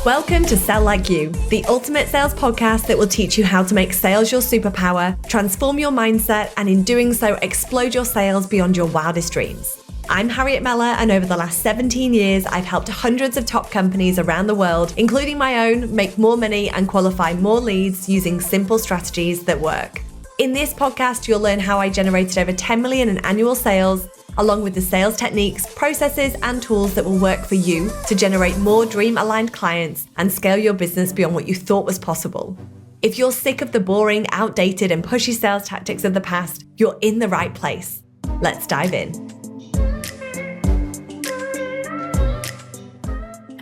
Welcome to Sell Like You, the ultimate sales podcast that will teach you how to make sales your superpower, transform your mindset, and in doing so, explode your sales beyond your wildest dreams. I'm Harriet Meller, and over the last 17 years, I've helped hundreds of top companies around the world, including my own, make more money and qualify more leads using simple strategies that work. In this podcast, you'll learn how I generated over 10 million in annual sales, along with the sales techniques, processes, and tools that will work for you to generate more dream-aligned clients and scale your business beyond what you thought was possible. If you're sick of the boring, outdated, and pushy sales tactics of the past, you're in the right place. Let's dive in.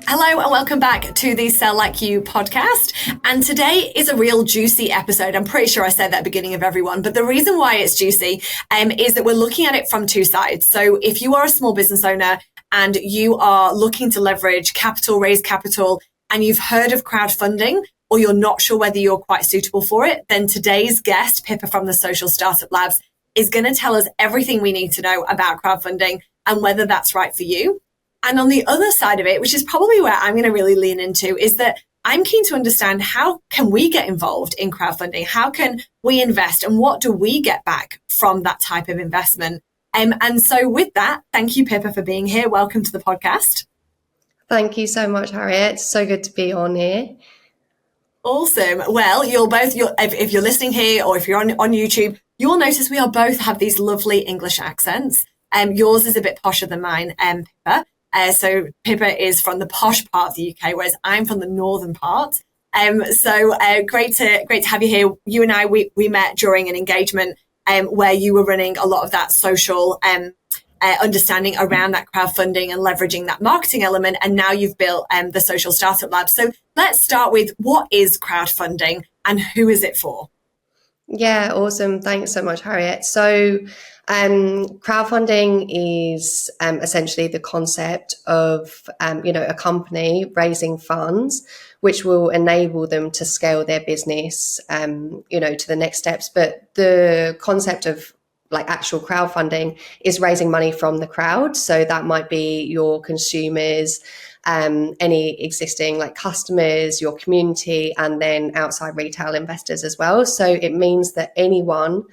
Hello and welcome back to the Sell Like You podcast. And today is a real juicy episode. I'm pretty sure I said that at the beginning of everyone, but the reason why it's juicy is that we're looking at it from two sides. So if you are a small business owner and you are looking to leverage capital, raise capital, and you've heard of crowdfunding, or you're not sure whether you're quite suitable for it, then today's guest, Pippa from the Social Startup Labs, is going to tell us everything we need to know about crowdfunding and whether that's right for you. And on the other side of it, which is probably where I'm going to really lean into, is that I'm keen to understand how can we get involved in crowdfunding? How can we invest? And what do we get back from that type of investment? And so with that, thank you, Pippa, for being here. Welcome to the podcast. Thank you so much, Harriet. It's so good to be on here. Awesome. Well, if you're listening here or if you're on YouTube, you'll notice we both have these lovely English accents. Yours is a bit posher than mine, Pippa. So Pippa is from the posh part of the UK, whereas I'm from the northern part. So great to have you here. You and I, we met during an engagement where you were running a lot of that social understanding around that crowdfunding and leveraging that marketing element. And now you've built the Social Startup Lab. So let's start with, what is crowdfunding and who is it for? Yeah, awesome. Thanks so much, Harriet. So crowdfunding is essentially the concept of, a company raising funds, which will enable them to scale their business, to the next steps. But the concept of actual crowdfunding is raising money from the crowd. So that might be your consumers, any existing customers, your community, and then outside retail investors as well. So it means that anyone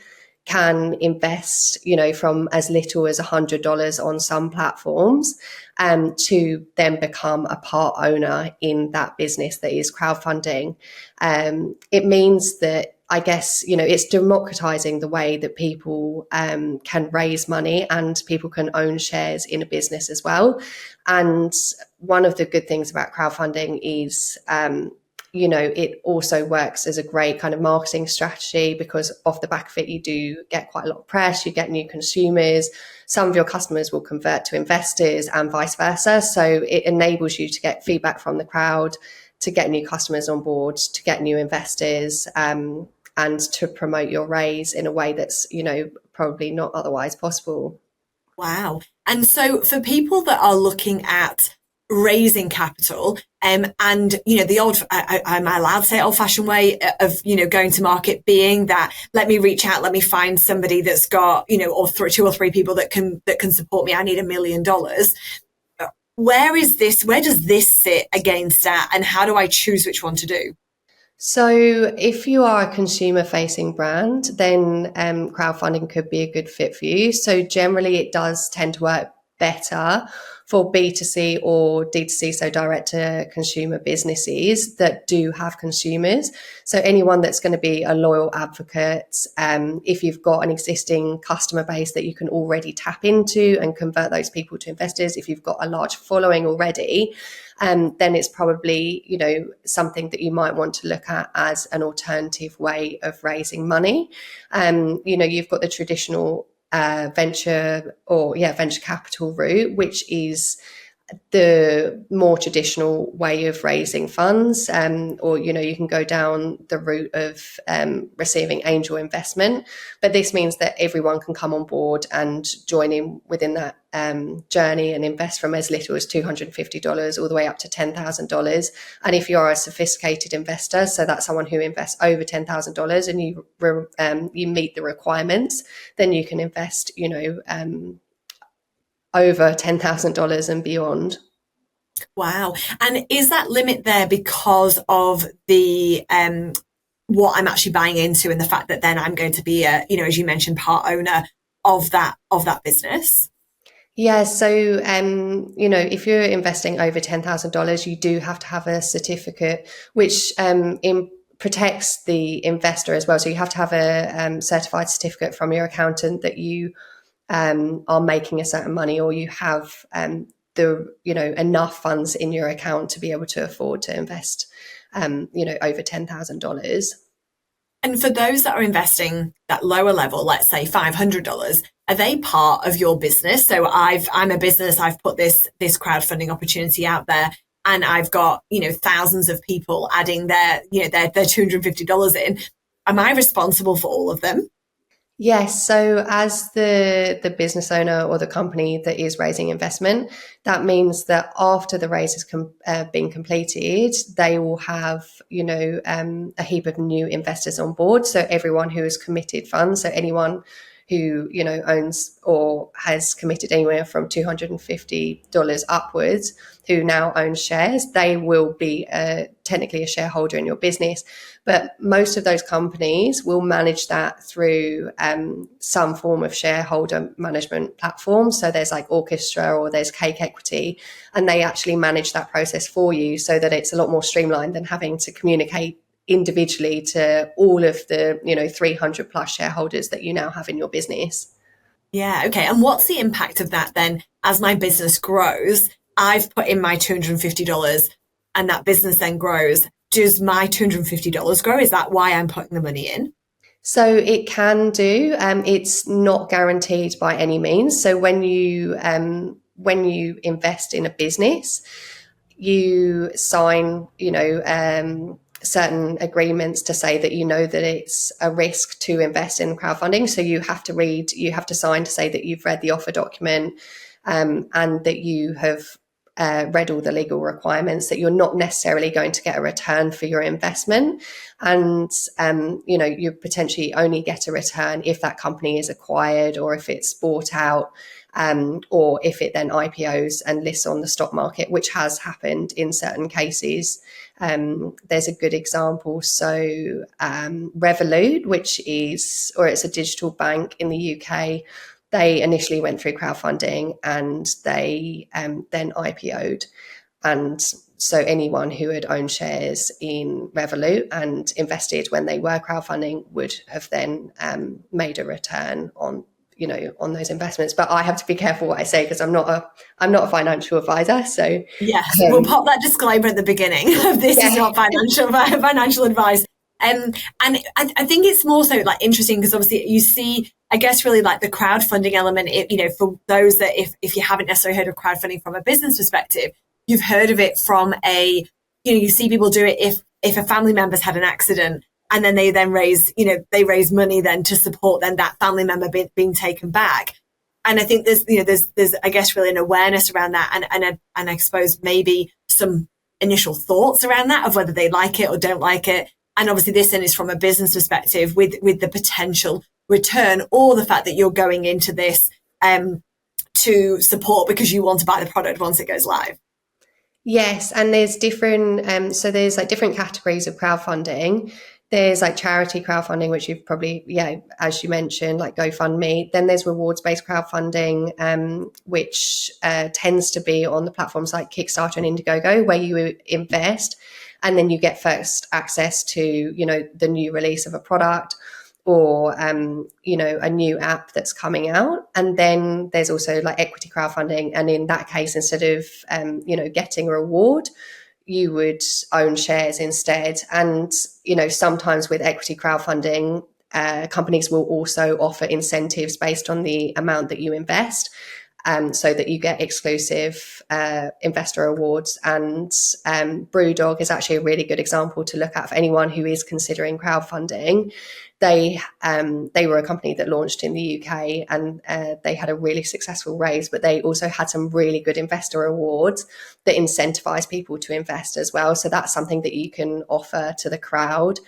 can invest, from as little as $100 on some platforms, to then become a part owner in that business that is crowdfunding. It means that, I guess, it's democratizing the way that people can raise money, and people can own shares in a business as well. And one of the good things about crowdfunding is, it also works as a great kind of marketing strategy, because off the back of it, you do get quite a lot of press, you get new consumers, some of your customers will convert to investors and vice versa. So it enables you to get feedback from the crowd, to get new customers on board, to get new investors, and to promote your raise in a way that's, probably not otherwise possible. Wow. And so for people that are looking at raising capital, and the old, am I allowed to say old-fashioned way of, going to market being that, let me reach out, let me find somebody that's got, or two or three people that can support me. I need $1 million. Where does this sit against that? And how do I choose which one to do? So if you are a consumer-facing brand, then crowdfunding could be a good fit for you. So generally, it does tend to work better for B2C or D2C, so direct-to-consumer businesses that do have consumers. So anyone that's going to be a loyal advocate, if you've got an existing customer base that you can already tap into and convert those people to investors, if you've got a large following already, then it's probably, something that you might want to look at as an alternative way of raising money. You've got the traditional venture capital route, which is the more traditional way of raising funds, or you can go down the route of receiving angel investment. But this means that everyone can come on board and join in within that journey and invest from as little as $250 all the way up to $10,000. And if you're a sophisticated investor, so that's someone who invests over $10,000 and you meet the requirements, then you can invest over $10,000 and beyond. Wow. And is that limit there because of the what I'm actually buying into and the fact that then I'm going to be a, as you mentioned, part owner of that business? Yeah, so if you're investing over $10,000, you do have to have a certificate, which protects the investor as well. So you have to have a certified certificate from your accountant that you are making a certain money, or you have enough funds in your account to be able to afford to invest over $10,000. And for those that are investing that lower level, let's say $500, are they part of your business? So I'm a business, I've put this crowdfunding opportunity out there, and I've got, thousands of people adding their $250 in. Am I responsible for all of them? Yes. So as the business owner or the company that is raising investment, that means that after the raise has been completed, they will have, a heap of new investors on board. So everyone who has committed funds, so anyone who, owns or has committed anywhere from $250 upwards, who now owns shares, they will be technically a shareholder in your business. But most of those companies will manage that through some form of shareholder management platform. So there's like Orchestra or there's Cake Equity, and they actually manage that process for you so that it's a lot more streamlined than having to communicate individually to all of the 300 plus shareholders that you now have in your business. Yeah, okay. And what's the impact of that then as my business grows? I've put in my $250 and that business then grows. Does my $250 grow? Is that why I'm putting the money in? So it can do. It's not guaranteed by any means. So when you invest in a business, you sign, certain agreements to say that that it's a risk to invest in crowdfunding. So you have to sign to say that you've read the offer document, and that you have read all the legal requirements, that you're not necessarily going to get a return for your investment. And, you potentially only get a return if that company is acquired or if it's bought out, or if it then IPOs and lists on the stock market, which has happened in certain cases. There's a good example. So Revolut, it's a digital bank in the UK, they initially went through crowdfunding and they then IPO'd. And so anyone who had owned shares in Revolut and invested when they were crowdfunding would have then made a return on those investments. But I have to be careful what I say because I'm not a financial advisor. So Yes, we'll pop that disclaimer at the beginning of this is not financial advice. And I think it's more so like interesting because obviously you see, I guess, really like the crowdfunding element, for those that if you haven't necessarily heard of crowdfunding from a business perspective, you've heard of it from you see people do it if a family member's had an accident and then they raise money then to support then that family member being taken back. And I think there's I guess really an awareness around that and I suppose maybe some initial thoughts around that of whether they like it or don't like it. And obviously this then is from a business perspective with the potential return or the fact that you're going into this to support because you want to buy the product once it goes live. Yes, and there's different there's like different categories of crowdfunding. There's like charity crowdfunding, which you've probably, as you mentioned, like GoFundMe. Then there's rewards-based crowdfunding, which tends to be on the platforms like Kickstarter and Indiegogo, where you invest and then you get first access to, the new release of a product or, a new app that's coming out. And then there's also like equity crowdfunding. And in that case, instead of, getting a reward, you would own shares instead. And, sometimes with equity crowdfunding, companies will also offer incentives based on the amount that you invest, so that you get exclusive investor awards. And Brewdog is actually a really good example to look at for anyone who is considering crowdfunding. They were a company that launched in the UK and they had a really successful raise, but they also had some really good investor awards that incentivize people to invest as well. So that's something that you can offer to the crowd.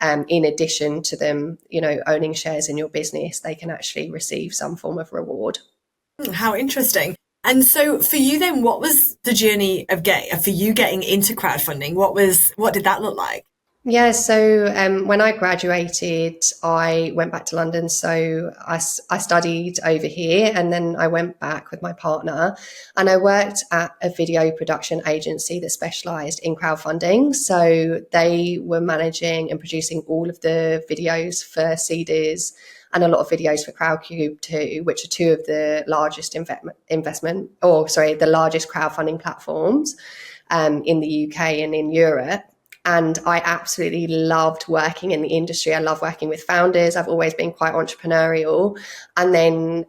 In addition to them, owning shares in your business, they can actually receive some form of reward. How interesting. And so for you then, what was the journey of getting into crowdfunding? What did that look like? Yeah, so when I graduated, I went back to London. So I studied over here, and then I went back with my partner, and I worked at a video production agency that specialised in crowdfunding. So they were managing and producing all of the videos for CDs and a lot of videos for Crowdcube too, which are two of the largest the largest crowdfunding platforms in the UK and in Europe. And I absolutely loved working in the industry. I love working with founders. I've always been quite entrepreneurial. And then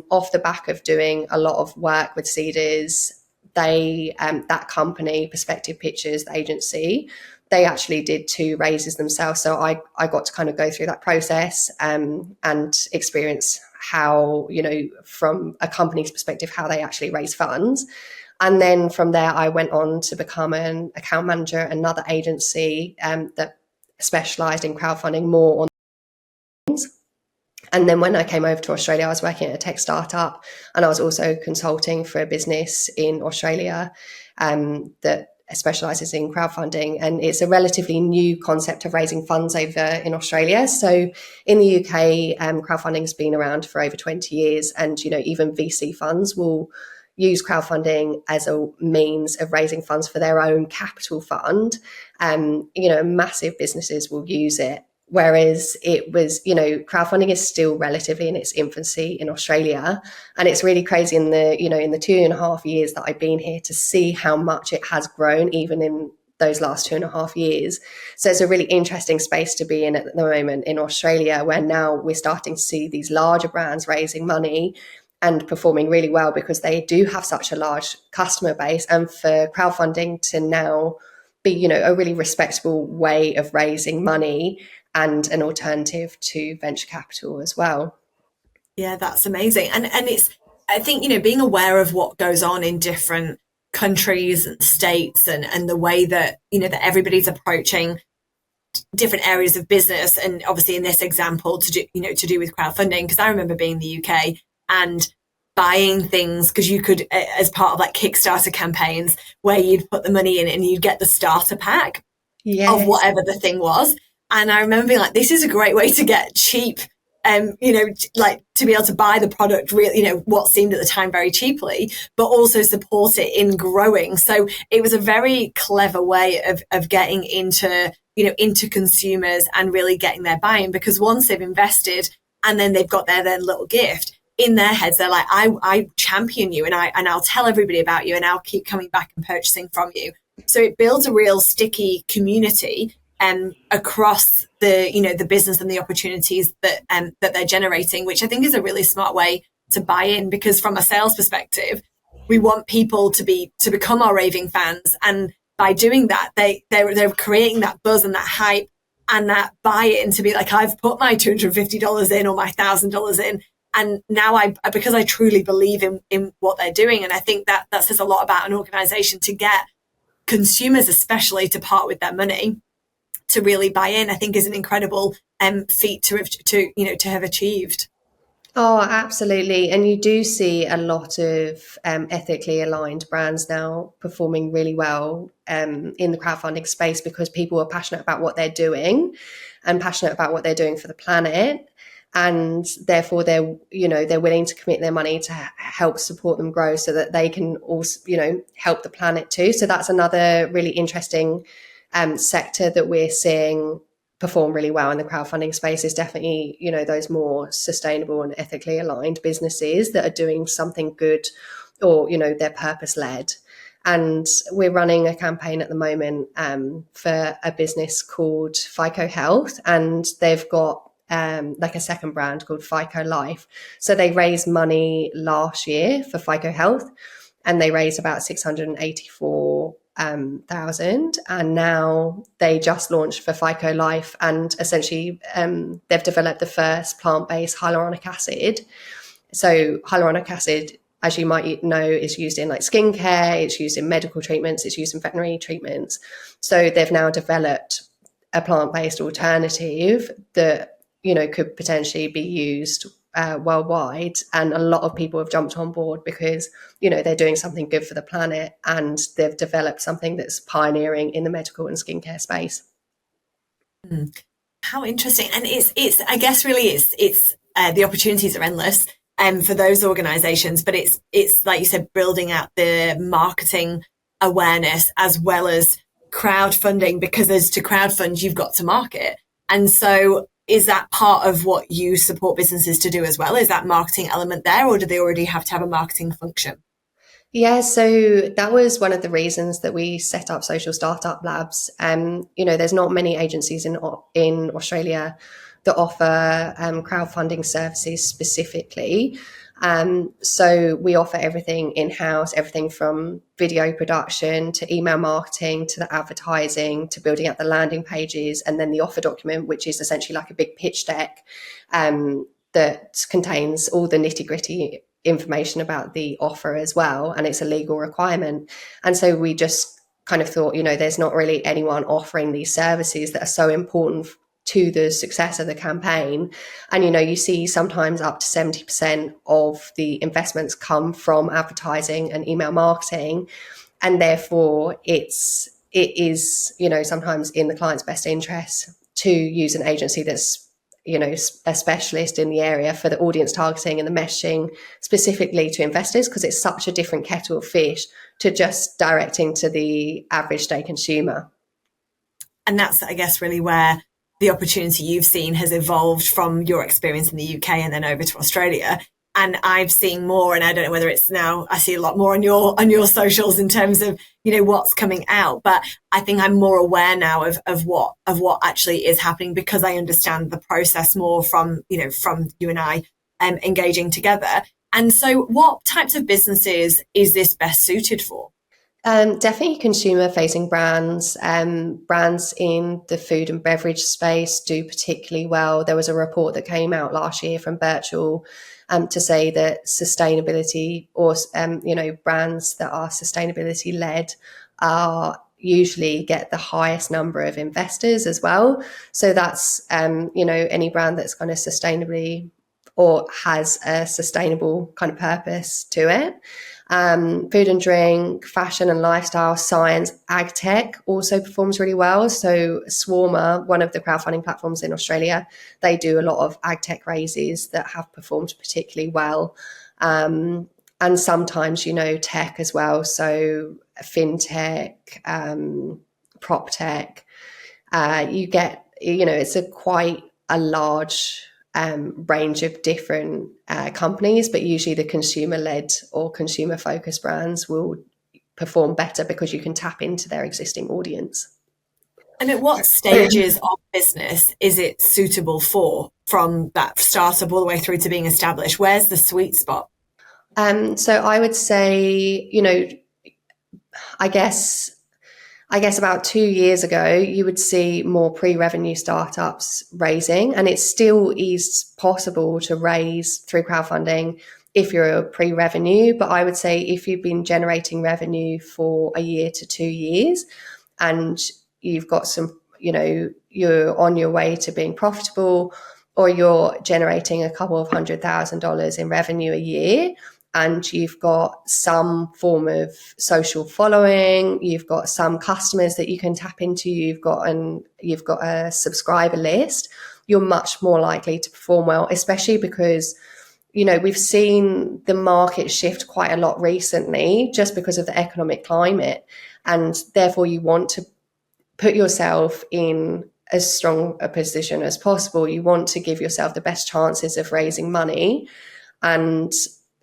off the back of doing a lot of work with Seeders, that company, Perspective Pictures, the agency, they actually did two raises themselves. So I got to kind of go through that process and experience how, from a company's perspective, how they actually raise funds. And then from there, I went on to become an account manager at another agency that specialised in crowdfunding more on things. And then when I came over to Australia, I was working at a tech startup, and I was also consulting for a business in Australia that specialises in crowdfunding. And it's a relatively new concept of raising funds over in Australia. So in the UK, crowdfunding has been around for over 20 years, and even VC funds will use crowdfunding as a means of raising funds for their own capital fund. Massive businesses will use it. Whereas crowdfunding is still relatively in its infancy in Australia. And it's really crazy in the 2.5 years that I've been here to see how much it has grown, even in those last 2.5 years. So it's a really interesting space to be in at the moment in Australia, where now we're starting to see these larger brands raising money and performing really well because they do have such a large customer base. And for crowdfunding to now be, a really respectable way of raising money and an alternative to venture capital as well. Yeah, that's amazing. And it's, I think, being aware of what goes on in different countries and states, and the way that, that everybody's approaching different areas of business. And obviously in this example to do with crowdfunding, because I remember being in the UK and buying things, because you could, as part of like Kickstarter campaigns, where you'd put the money in and you'd get the starter pack of Yes. whatever the thing was. And I remember being like, this is a great way to get cheap, like to be able to buy the product really, what seemed at the time very cheaply, but also support it in growing. So it was a very clever way of getting into consumers and really getting their buy-in, because once they've invested and then they've got their little gift in their heads, they're like, I champion you, and I'll tell everybody about you, and I'll keep coming back and purchasing from you. So it builds a real sticky community across the business and the opportunities that they're generating, which I think is a really smart way to buy in, because from a sales perspective, we want people to become our raving fans, and by doing that, they're creating that buzz and that hype and that buy-in to be like, I've put my $250 in or my $1,000 in, and now because I truly believe in what they're doing. And I think that says a lot about an organization, to get consumers especially to part with their money to really buy in. I think is an incredible feat to have achieved. Oh, absolutely. And you do see a lot of ethically aligned brands now performing really well in the crowdfunding space, because people are passionate about what they're doing and passionate about what they're doing for the planet. And therefore they're willing to commit their money to help support them grow, so that they can also, help the planet too. So that's another really interesting sector that we're seeing perform really well in the crowdfunding space, is definitely, those more sustainable and ethically aligned businesses that are doing something good, or, they're purpose led. And we're running a campaign at the moment for a business called FICO Health, and they've got like a second brand called FICO Life. So they raised money last year for FICO Health, and they raised about 684,000, and now they just launched for FICO Life, and essentially they've developed the first plant-based hyaluronic acid. So hyaluronic acid, as you might know, is used in like skincare, it's used in medical treatments, it's used in veterinary treatments. So they've now developed a plant-based alternative that could potentially be used worldwide, and a lot of people have jumped on board because, you know, they're doing something good for the planet and they've developed something that's pioneering in the medical and skincare space. How interesting. And it's I guess really it's the opportunities are endless for those organizations, but it's like you said, building out the marketing awareness as well as crowdfunding, because as to crowdfund, you've got to market. And so is that part of what you support businesses to do as well? Is that marketing element there, or do they already have to have a marketing function? Yeah, so that was one of the reasons that we set up Social Startup Labs. You know, there's not many agencies in Australia that offer crowdfunding services specifically. So we offer everything in-house, everything from video production to email marketing to the advertising to building out the landing pages, and then the offer document, which is essentially like a big pitch deck that contains all the nitty-gritty information about the offer as well, and it's a legal requirement. And so we just kind of thought, you know, there's not really anyone offering these services that are so important to the success of the campaign. And, you know, you see sometimes up to 70% of the investments come from advertising and email marketing, and therefore it is, you know, sometimes in the client's best interest to use an agency that's, you know, a specialist in the area for the audience targeting and the messaging specifically to investors, because it's such a different kettle of fish to just directing to the average day consumer. And that's, I guess, really where the opportunity you've seen has evolved from your experience in the UK and then over to Australia. And I've seen more, and I don't know whether it's now, I see a lot more on your socials in terms of, you know, what's coming out. But I think I'm more aware now of what actually is happening, because I understand the process more from you and I engaging together. And so what types of businesses is this best suited for? Definitely consumer-facing brands. Brands in the food and beverage space do particularly well. There was a report that came out last year from Birchall to say that sustainability or brands that are sustainability-led are usually get the highest number of investors as well. So that's any brand that's kind of sustainably or has a sustainable kind of purpose to it. Food and drink, fashion and lifestyle, science, ag tech also performs really well. So Swarmer, one of the crowdfunding platforms in Australia, they do a lot of ag tech raises that have performed particularly well. And sometimes, you know, tech as well. So fintech, prop tech, you get, you know, it's quite a large range of different companies, but usually the consumer-led or consumer-focused brands will perform better because you can tap into their existing audience. And at what stages of business is it suitable for, from that startup all the way through to being established? Where's the sweet spot? So I would say, you know, I guess about 2 years ago, you would see more pre-revenue startups raising, and it still is possible to raise through crowdfunding if you're a pre-revenue. But I would say if you've been generating revenue for a year to 2 years and you've got some, you know, you're on your way to being profitable, or you're generating a couple of $100,000 in revenue a year, and you've got some form of social following, you've got some customers that you can tap into, you've got a subscriber list, you're much more likely to perform well, especially because, you know, we've seen the market shift quite a lot recently just because of the economic climate. And therefore you want to put yourself in as strong a position as possible. You want to give yourself the best chances of raising money, and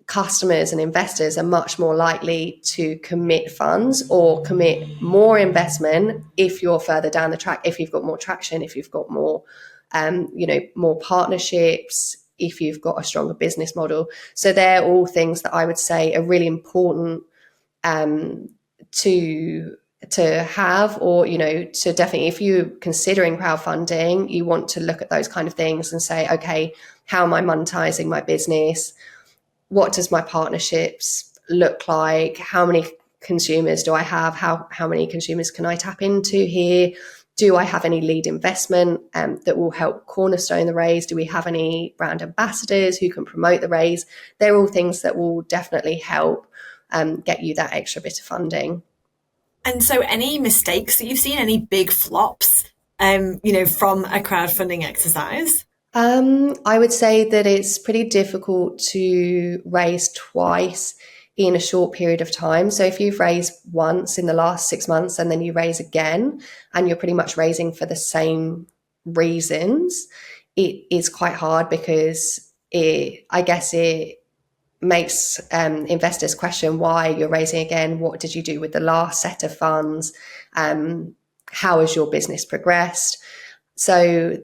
customers and investors are much more likely to commit funds or commit more investment if you're further down the track, if you've got more traction, if you've got more, more partnerships, if you've got a stronger business model. So they're all things that I would say are really important to have, or, you know, to definitely, if you're considering crowdfunding, you want to look at those kind of things and say, okay, how am I monetizing my business? What does my partnerships look like? How many consumers do I have? How many consumers can I tap into here? do I have any lead investment that will help cornerstone the raise? Do we have any brand ambassadors who can promote the raise? They're all things that will definitely help get you that extra bit of funding. And so any mistakes that you've seen, any big flops, from a crowdfunding exercise? I would say that it's pretty difficult to raise twice in a short period of time. So if you've raised once in the last 6 months and then you raise again and you're pretty much raising for the same reasons, it is quite hard because it makes investors question why you're raising again. What did you do with the last set of funds? How has your business progressed? So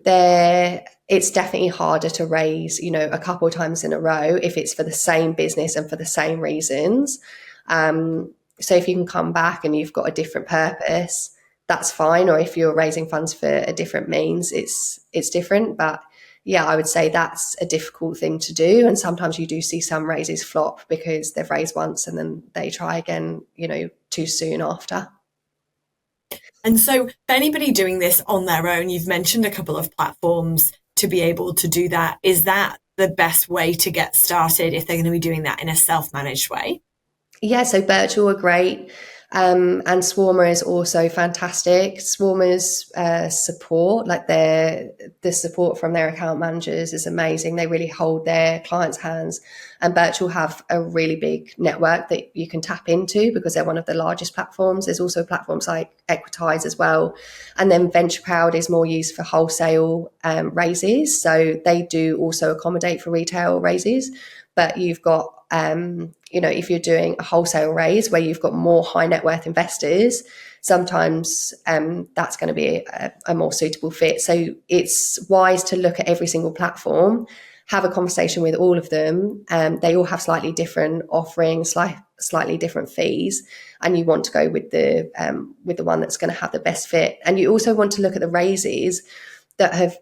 it's definitely harder to raise, a couple of times in a row if it's for the same business and for the same reasons. So if you can come back and you've got a different purpose, that's fine. Or if you're raising funds for a different means, it's different. But yeah, I would say that's a difficult thing to do. And sometimes you do see some raises flop because they've raised once and then they try again, too soon after. And so for anybody doing this on their own, you've mentioned a couple of platforms to be able to do that. Is that the best way to get started if they're going to be doing that in a self-managed way? Yeah, so Virtual are great. And Swarmer is also fantastic. Swarmer's support, like the support from their account managers is amazing. They really hold their clients' hands. And Virtual have a really big network that you can tap into because they're one of the largest platforms. There's also platforms like Equitize as well. And then VentureCrowd is more used for wholesale raises. So they do also accommodate for retail raises. But you've got, if you're doing a wholesale raise where you've got more high net worth investors, sometimes that's going to be a more suitable fit. So it's wise to look at every single platform, have a conversation with all of them. They all have slightly different offerings, slightly different fees, and you want to go with the one that's going to have the best fit. And you also want to look at the raises that have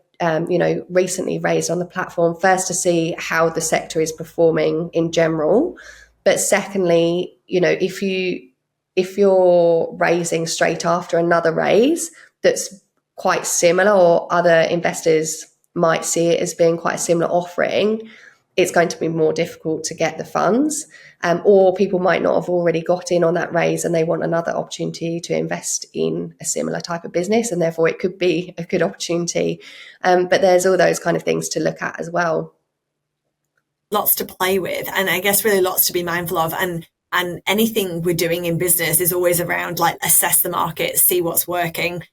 recently raised on the platform, first to see how the sector is performing in general. But secondly, if you're raising straight after another raise that's quite similar, or other investors might see it as being quite a similar offering, it's going to be more difficult to get the funds. Or people might not have already got in on that raise and they want another opportunity to invest in a similar type of business, and therefore it could be a good opportunity. But there's all those kind of things to look at as well. Lots to play with, and I guess really lots to be mindful of. And anything we're doing in business is always around like assess the market, see what's working,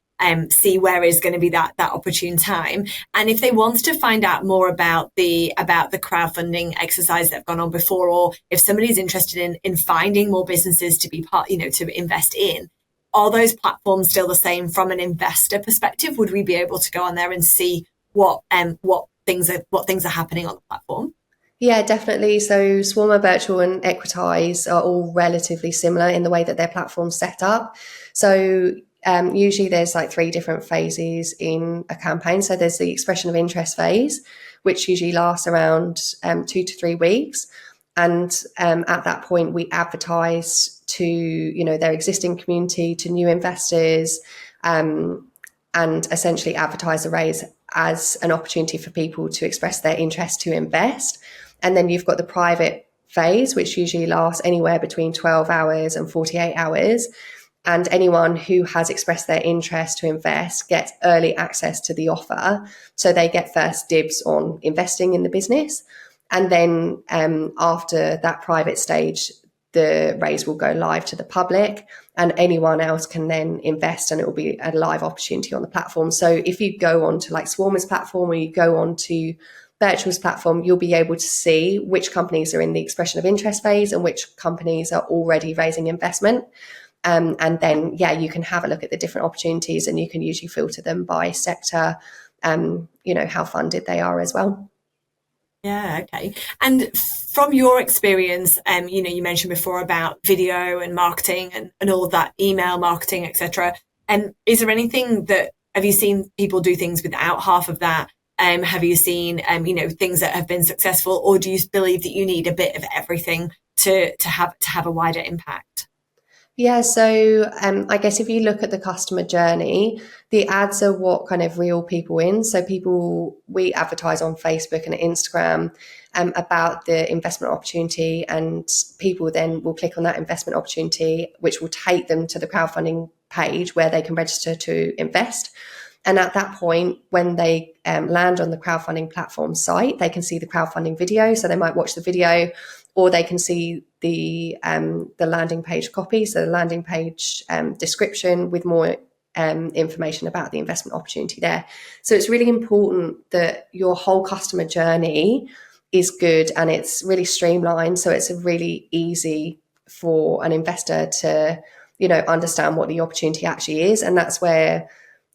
see where is going to be that opportune time. And if they want to find out more about the crowdfunding exercise that have gone on before, or if somebody's interested in finding more businesses to be part, to invest in, are those platforms still the same from an investor perspective? Would we be able to go on there and see what things are happening on the platform? Yeah, definitely. So Swarmer, Virtual and Equitize are all relatively similar in the way that their platform's set up. So usually there's like 3 different phases in a campaign. So there's the expression of interest phase, which usually lasts around 2 to 3 weeks. And at that point, we advertise to, their existing community, to new investors, and essentially advertise the raise as an opportunity for people to express their interest to invest. And then you've got the private phase, which usually lasts anywhere between 12 hours and 48 hours. And anyone who has expressed their interest to invest gets early access to the offer. So they get first dibs on investing in the business. And then after that private stage, the raise will go live to the public, and anyone else can then invest, and it will be a live opportunity on the platform. So if you go on to like Swarmer's platform, or you go on to Virtual's platform, you'll be able to see which companies are in the expression of interest phase and which companies are already raising investment. And then, you can have a look at the different opportunities, and you can usually filter them by sector, how funded they are as well. Yeah, okay. And from your experience, you mentioned before about video and marketing and all of that, email marketing, etc. And is there anything have you seen people do things without half of that? Have you seen, things that have been successful, or do you believe that you need a bit of everything to have a wider impact? Yeah, so I guess if you look at the customer journey, the ads are what kind of reel people in. So we advertise on Facebook and Instagram about the investment opportunity, and people then will click on that investment opportunity, which will take them to the crowdfunding page where they can register to invest. And at that point, when they land on the crowdfunding platform site, they can see the crowdfunding video. So they might watch the video, or they can see the landing page copy, so the landing page description with more information about the investment opportunity there. So it's really important that your whole customer journey is good and it's really streamlined. So it's really easy for an investor to, understand what the opportunity actually is. And that's where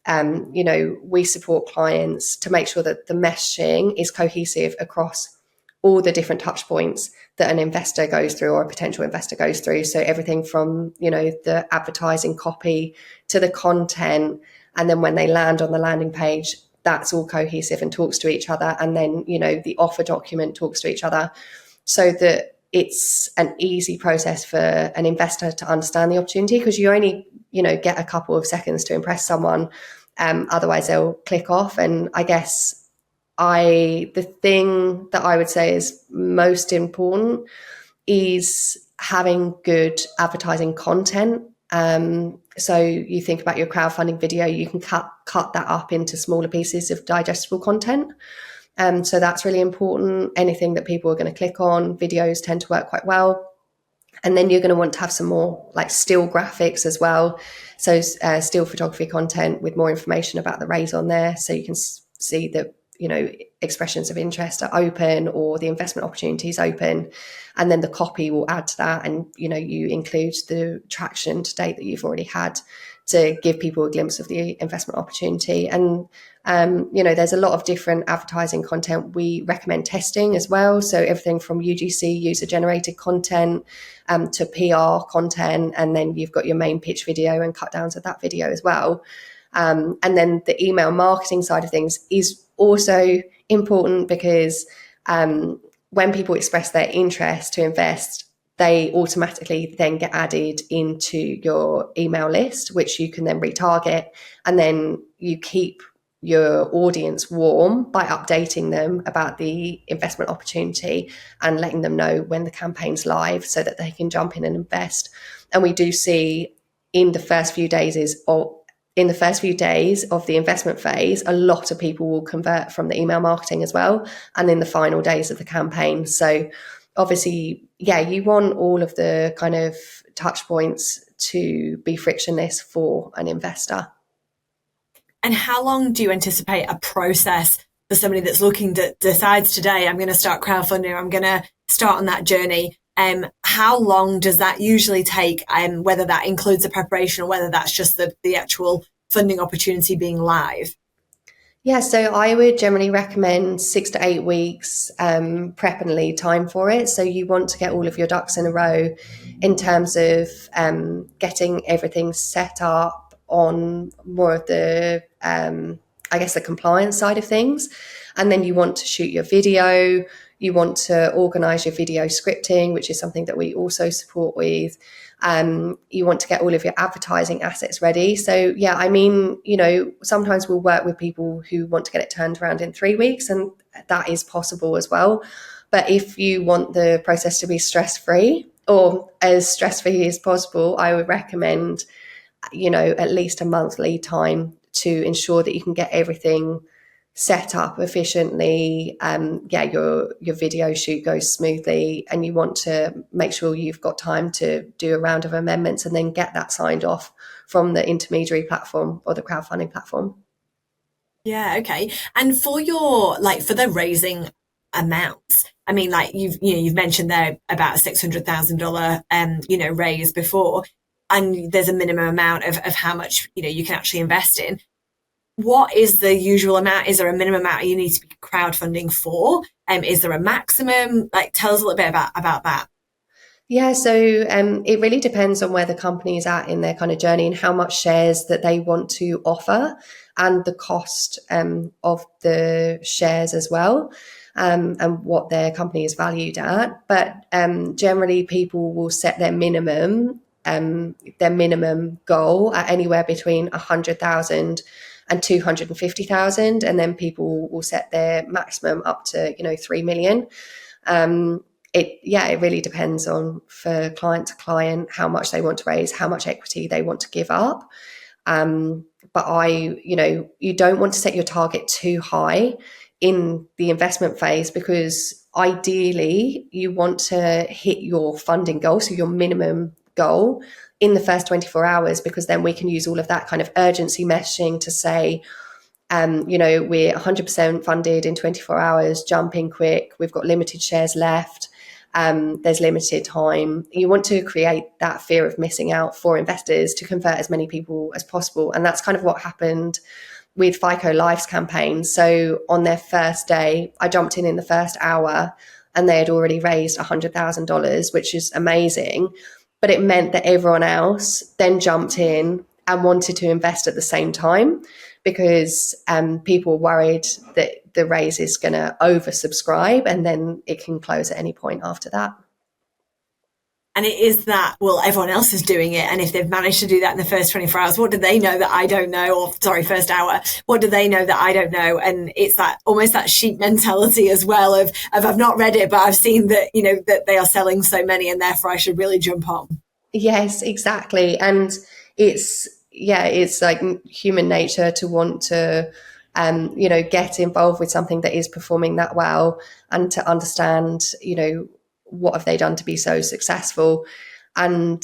we support clients to make sure that the messaging is cohesive across all the different touch points that an investor goes through or a potential investor goes through. So everything from, the advertising copy to the content. And then when they land on the landing page, that's all cohesive and talks to each other. And then, the offer document talks to each other so that it's an easy process for an investor to understand the opportunity, because you only, get a couple of seconds to impress someone. Otherwise they'll click off. And I guess the thing that I would say is most important is having good advertising content. So you think about your crowdfunding video, you can cut that up into smaller pieces of digestible content. So that's really important. Anything that people are going to click on, videos tend to work quite well. And then you're going to want to have some more like still graphics as well. So still photography content with more information about the raise on there. So you can see that, expressions of interest are open or the investment opportunity is open. And then the copy will add to that. And, you include the traction to date that you've already had to give people a glimpse of the investment opportunity. And, there's a lot of different advertising content. We recommend testing as well. So everything from UGC, user generated content, to PR content. And then you've got your main pitch video and cut downs of that video as well. And then the email marketing side of things is also important because when people express their interest to invest, they automatically then get added into your email list, which you can then retarget. And then you keep your audience warm by updating them about the investment opportunity and letting them know when the campaign's live so that they can jump in and invest. And we do see in the first few days of the investment phase, a lot of people will convert from the email marketing as well, and in the final days of the campaign. So obviously, you want all of the kind of touch points to be frictionless for an investor. And how long do you anticipate a process for somebody that's looking that decides today, I'm going to start crowdfunding, I'm going to start on that journey? How long does that usually take? Whether that includes the preparation or whether that's just the actual funding opportunity being live? Yeah, so I would generally recommend 6 to 8 weeks prep and lead time for it. So you want to get all of your ducks in a row in terms of getting everything set up on more of the, the compliance side of things. And then you want to shoot your video. You want to organise your video scripting, which is something that we also support with. You want to get all of your advertising assets ready. So, sometimes we'll work with people who want to get it turned around in 3 weeks, and that is possible as well. But if you want the process to be stress-free or as stress-free as possible, I would recommend, at least a month lead time to ensure that you can get everything set up efficiently. Your video shoot goes smoothly, and you want to make sure you've got time to do a round of amendments and then get that signed off from the intermediary platform or the crowdfunding platform. Yeah, okay. And for for the raising amounts, I mean, like you've mentioned there about a $600,000 raise before, and there's a minimum amount of how much you can actually invest in. What is the usual amount? Is there a minimum amount you need to be crowdfunding for? Is there a maximum? Like, tell us a little bit about that. Yeah, so it really depends on where the company is at in their kind of journey and how much shares that they want to offer and the cost of the shares as well, and what their company is valued at. But generally, people will set their minimum their minimum goal at anywhere between 100,000 and 250,000, and then people will set their maximum up to 3 million. It really depends on, for client to client, how much they want to raise, how much equity they want to give up. But you don't want to set your target too high in the investment phase, because ideally you want to hit your funding goal, so your minimum goal, in the first 24 hours, because then we can use all of that kind of urgency messaging to say, we're 100% funded in 24 hours, jump in quick, we've got limited shares left, there's limited time. You want to create that fear of missing out for investors to convert as many people as possible. And that's kind of what happened with FICO Life's campaign. So on their first day, I jumped in the first hour and they had already raised $100,000, which is amazing. But it meant that everyone else then jumped in and wanted to invest at the same time, because people were worried that the raise is going to oversubscribe and then it can close at any point after that. And it is that, well, everyone else is doing it. And if they've managed to do that in the first 24 hours, what do they know that I don't know? Or first hour, what do they know that I don't know? And it's that almost that sheep mentality as well of I've not read it, but I've seen that, that they are selling so many and therefore I should really jump on. Yes, exactly. And it's like human nature to want to, get involved with something that is performing that well, and to understand, what have they done to be so successful. And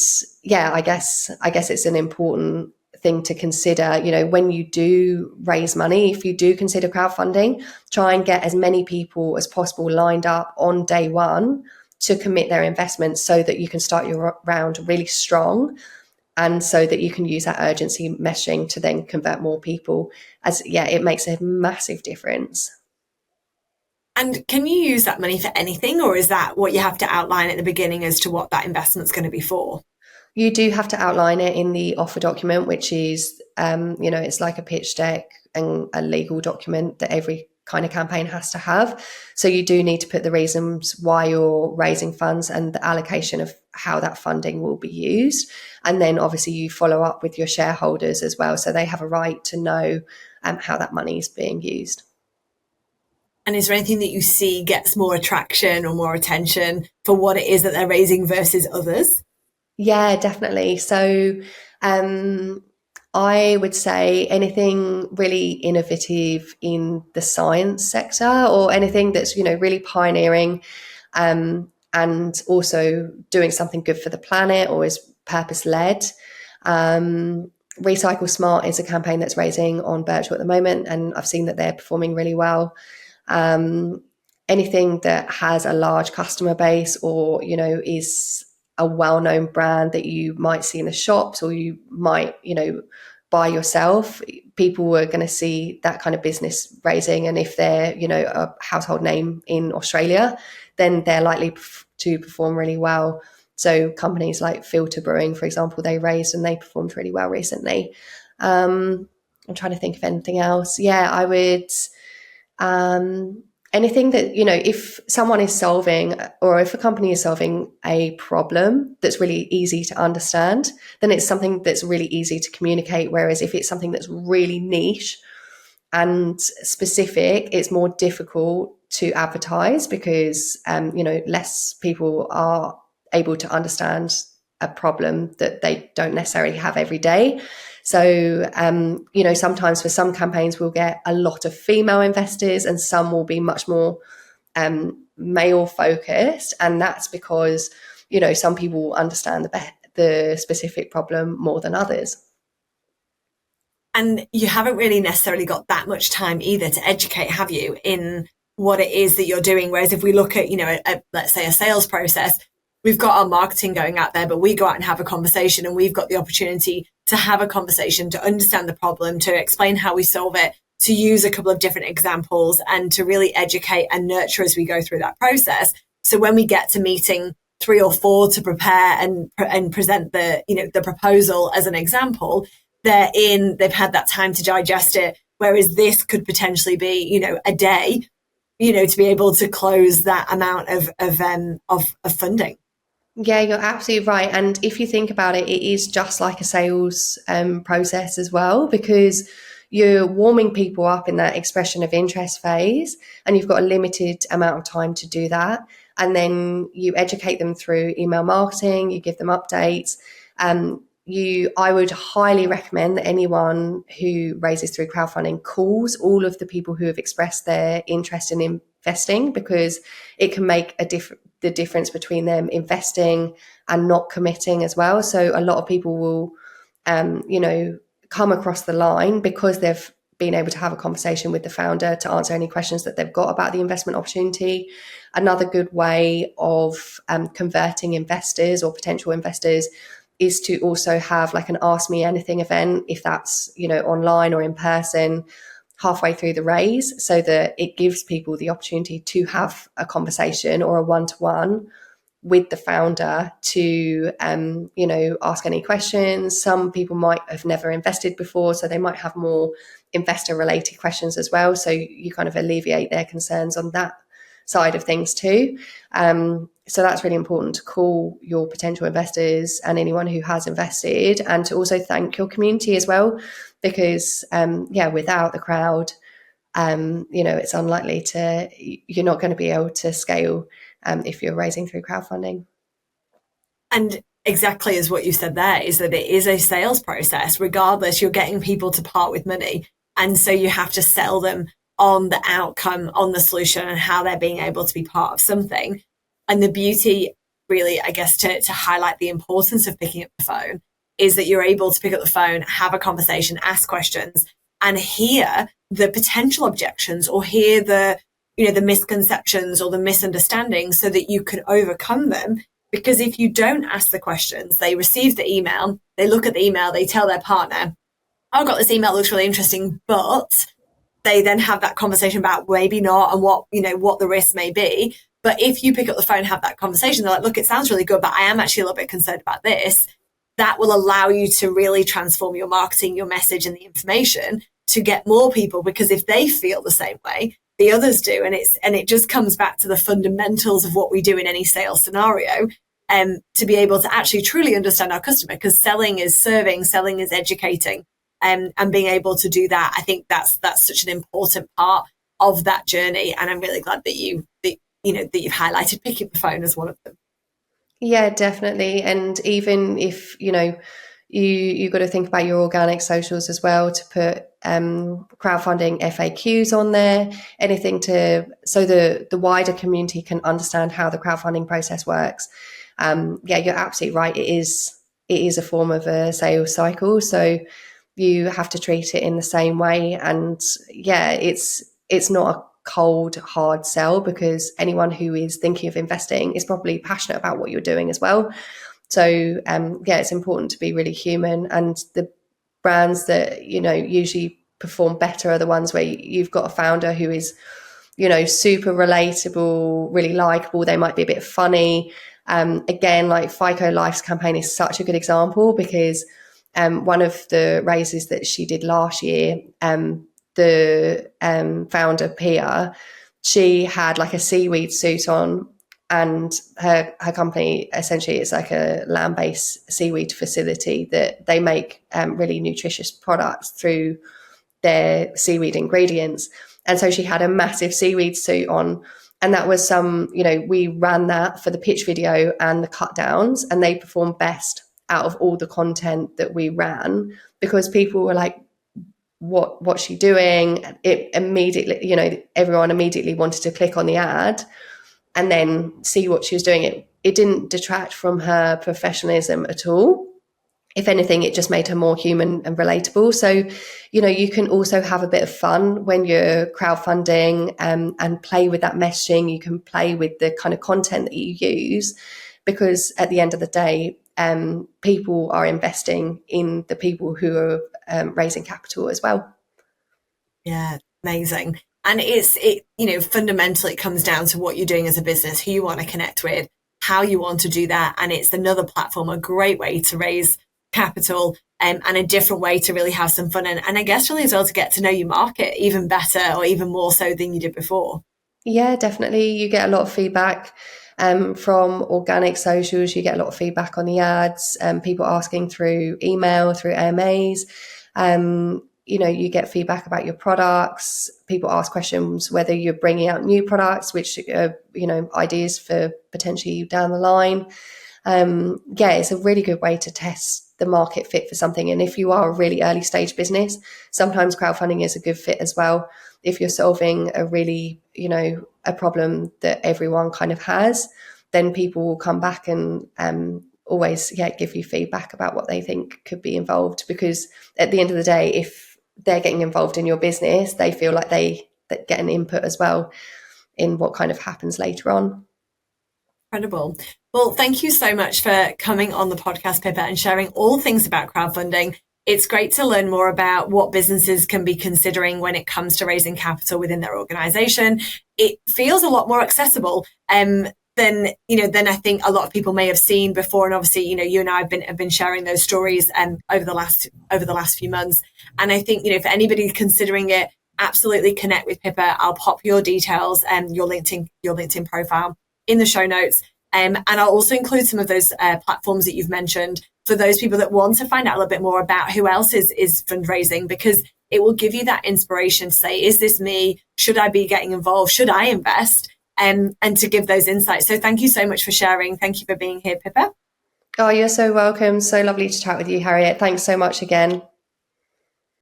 I guess it's an important thing to consider, when you do raise money, if you do consider crowdfunding, try and get as many people as possible lined up on day one to commit their investments, so that you can start your round really strong, and so that you can use that urgency meshing to then convert more people. It makes a massive difference. And can you use that money for anything, or is that what you have to outline at the beginning as to what that investment's going to be for? You do have to outline it in the offer document, which is, it's like a pitch deck and a legal document that every kind of campaign has to have. So you do need to put the reasons why you're raising funds and the allocation of how that funding will be used. And then obviously you follow up with your shareholders as well, so they have a right to know how that money is being used. And is there anything that you see gets more attraction or more attention for what it is that they're raising versus others? Yeah, definitely. So I would say anything really innovative in the science sector, or anything that's, really pioneering, and also doing something good for the planet or is purpose-led. Recycle Smart is a campaign that's raising on Birchwood at the moment, and I've seen that they're performing really well. Anything that has a large customer base, or, is a well-known brand that you might see in the shops, or you might, buy yourself, people are going to see that kind of business raising. And if they're, a household name in Australia, then they're likely to perform really well. So companies like Filter Brewing, for example, they raised and they performed really well recently. I'm trying to think of anything else. I would... anything that, if someone is solving, or if a company is solving a problem that's really easy to understand, then it's something that's really easy to communicate. Whereas if it's something that's really niche and specific, it's more difficult to advertise, because, less people are able to understand a problem that they don't necessarily have every day. So, sometimes for some campaigns, we'll get a lot of female investors, and some will be much more male focused. And that's because, some people understand the specific problem more than others. And you haven't really necessarily got that much time either to educate, have you, in what it is that you're doing? Whereas if we look at, let's say a sales process, we've got our marketing going out there, but we go out and have a conversation, and we've got the opportunity to have a conversation, to understand the problem, to explain how we solve it, to use a couple of different examples, and to really educate and nurture as we go through that process. So when we get to meeting 3 or 4 to prepare and present the proposal as an example, they've had that time to digest it. Whereas this could potentially be, a day, to be able to close that amount of funding. Yeah, you're absolutely right. And if you think about it, it is just like a sales process as well, because you're warming people up in that expression of interest phase, and you've got a limited amount of time to do that. And then you educate them through email marketing, you give them updates. I would highly recommend that anyone who raises through crowdfunding calls all of the people who have expressed their interest in investing, because it can make the difference between them investing and not committing as well. So a lot of people will, come across the line because they've been able to have a conversation with the founder to answer any questions that they've got about the investment opportunity. Another good way of converting investors or potential investors is to also have like an Ask Me Anything event, if that's, online or in person, halfway through the raise, so that it gives people the opportunity to have a conversation or a one-to-one with the founder to, ask any questions. Some people might have never invested before, so they might have more investor related questions as well. So you kind of alleviate their concerns on that side of things too. So that's really important, to call your potential investors and anyone who has invested, and to also thank your community as well, because without the crowd, it's unlikely you're not going to be able to scale if you're raising through crowdfunding. And exactly as what you said there, is that it is a sales process. Regardless, you're getting people to part with money. And so you have to sell them on the outcome, on the solution, and how they're being able to be part of something. And the beauty, really, I guess, to highlight the importance of picking up the phone, is that you're able to pick up the phone, have a conversation, ask questions, and hear the potential objections, or hear the misconceptions or the misunderstandings, so that you can overcome them. Because if you don't ask the questions, they receive the email, they look at the email, they tell their partner, oh, I got this email, it looks really interesting, but they then have that conversation about maybe not, and what the risk may be. But if you pick up the phone and have that conversation, they're like, look, it sounds really good, but I am actually a little bit concerned about this. That will allow you to really transform your marketing, your message, and the information to get more people, because if they feel the same way, the others do. And it just comes back to the fundamentals of what we do in any sales scenario, to be able to actually truly understand our customer, because selling is serving, selling is educating, and being able to do that, I think that's such an important part of that journey. And I'm really glad that you've highlighted picking up the phone as one of them. Yeah, definitely. And even if, you've got to think about your organic socials as well, to put crowdfunding FAQs on there, so the wider community can understand how the crowdfunding process works. You're absolutely right. It is a form of a sales cycle. So you have to treat it in the same way. And it's not a cold, hard sell, because anyone who is thinking of investing is probably passionate about what you're doing as well. So it's important to be really human. And the brands that, usually perform better are the ones where you've got a founder who is, super relatable, really likable. They might be a bit funny. Again, like FICO Life's campaign is such a good example, because one of the raises that she did last year, the founder, Pia, she had like a seaweed suit on, and her company essentially is like a land-based seaweed facility that they make really nutritious products through their seaweed ingredients. And so she had a massive seaweed suit on, and that was we ran that for the pitch video and the cut downs, and they performed best out of all the content that we ran, because people were like, what's she doing? It immediately, everyone immediately wanted to click on the ad and then see what she was doing. It didn't detract from her professionalism at all. If anything, it just made her more human and relatable. So, you can also have a bit of fun when you're crowdfunding, and play with that messaging. You can play with the kind of content that you use, because at the end of the day, people are investing in the people who are raising capital as well. Yeah, amazing. And fundamentally it comes down to what you're doing as a business, who you want to connect with, how you want to do that. And it's another platform, a great way to raise capital, and a different way to really have some fun. And I guess really as well to get to know your market even better, or even more so than you did before. Yeah, definitely. You get a lot of feedback. From organic socials, you get a lot of feedback on the ads, people asking through email, through AMAs. You get feedback about your products. People ask questions whether you're bringing out new products, which are, ideas for potentially down the line. It's a really good way to test the market fit for something. And if you are a really early stage business, sometimes crowdfunding is a good fit as well. If you're solving a really, a problem that everyone kind of has, then people will come back and always give you feedback about what they think could be involved. Because at the end of the day, if they're getting involved in your business, they feel like they get an input as well in what kind of happens later on. Incredible. Well, thank you so much for coming on the podcast, Pippa, and sharing all things about crowdfunding. It's great to learn more about what businesses can be considering when it comes to raising capital within their organization. It feels a lot more accessible than I think a lot of people may have seen before. And obviously, you and I have been sharing those stories over the last few months. And I think, for anybody considering it, absolutely connect with Pippa. I'll pop your details and your LinkedIn profile in the show notes. And I'll also include some of those platforms that you've mentioned for those people that want to find out a little bit more about who else is fundraising, because it will give you that inspiration to say, is this me? Should I be getting involved? Should I invest? And to give those insights. So thank you so much for sharing. Thank you for being here, Pippa. Oh, you're so welcome. So lovely to chat with you, Harriet. Thanks so much again.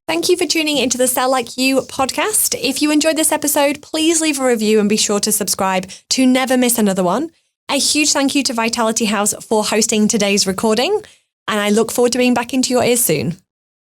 Thank you for tuning into the Sell Like You podcast. If you enjoyed this episode, please leave a review and be sure to subscribe to never miss another one. A huge thank you to Vitality House for hosting today's recording, and I look forward to being back into your ears soon.